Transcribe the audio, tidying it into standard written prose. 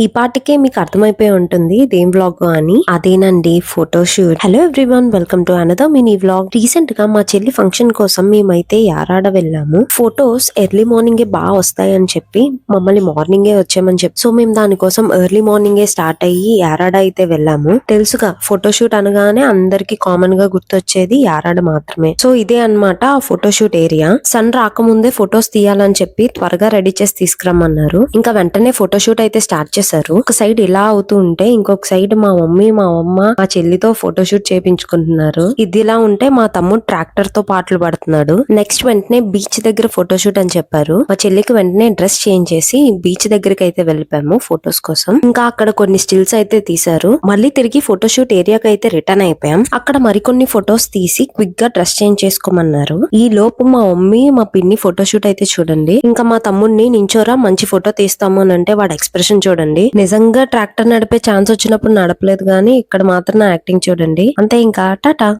ఈ పాటికే మీకు అర్థమైపోయి ఉంటుంది ఇదేం వ్లాగ్ అని. అదేనండి photoshoot. Hello everyone, welcome to another mini vlog. Recent గా మా చెల్లి ఫంక్షన్ కోసం మేమైతే యారాడ వెళ్ళాము. ఫొటోస్ ఎర్లీ మార్నింగే బాగా వస్తాయని చెప్పి మమ్మల్ని మార్నింగే వచ్చామని చెప్పి సో మేము దానికోసం ఎర్లీ మార్నింగే స్టార్ట్ అయ్యి యారాడ అయితే వెళ్ళాము. తెలుసుగా ఫోటోషూట్ అనగానే అందరికి కామన్ గా గుర్తొచ్చేది యారాడ మాత్రమే. సో ఇదే అన్నమాట ఆ ఫోటోషూట్ ఏరియా. సన్ రాకముందే ఫొటోస్ తీయాలని చెప్పి త్వరగా రెడీ చేసి తీసుకురమ్మన్నారు. ఇంకా వెంటనే ఫోటోషూట్ అయితే స్టార్ట్ చేశారు. ఒక సైడ్ ఇలా అవుతూ ఉంటే ఇంకొక సైడ్ మా మమ్మీ మా అమ్మ మా చెల్లితో ఫోటోషూట్ చేపించుకుంటున్నారు. ఇది ఇలా ఉంటే మా తమ్ముడు ట్రాక్టర్ తో పాటలు పడుతున్నాడు. నెక్స్ట్ వెంటనే బీచ్ దగ్గర ఫోటోషూట్ అని చెప్పారు. మా చెల్లికి వెంటనే డ్రెస్ చేంజ్ చేసి బీచ్ దగ్గరికి అయితే వెళ్ళిపోయాము ఫొటోస్ కోసం. ఇంకా అక్కడ కొన్ని స్టిల్స్ అయితే తీశారు. మళ్ళీ తిరిగి ఫోటోషూట్ ఏరియాకి అయితే రిటర్న్ అయిపోయాం. అక్కడ మరికొన్ని ఫొటోస్ తీసి క్విక్ గా డ్రెస్ చేంజ్ చేసుకోమన్నారు. ఈ లోపు మా మమ్మీ మా పిన్ని ఫోటోషూట్ అయితే చూడండి. ఇంకా మా తమ్ముడిని నించోరా మంచి ఫోటో తీస్తాము అని అంటే వాడు ఎక్స్ప్రెషన్ చూడండి. నిజంగా ట్రాక్టర్ నడిపే ఛాన్స్ వచ్చినప్పుడు నడపలేదు గానీ ఇక్కడ మాత్రం నా యాక్టింగ్ చూడండి. అంతే, ఇంకా టాటా.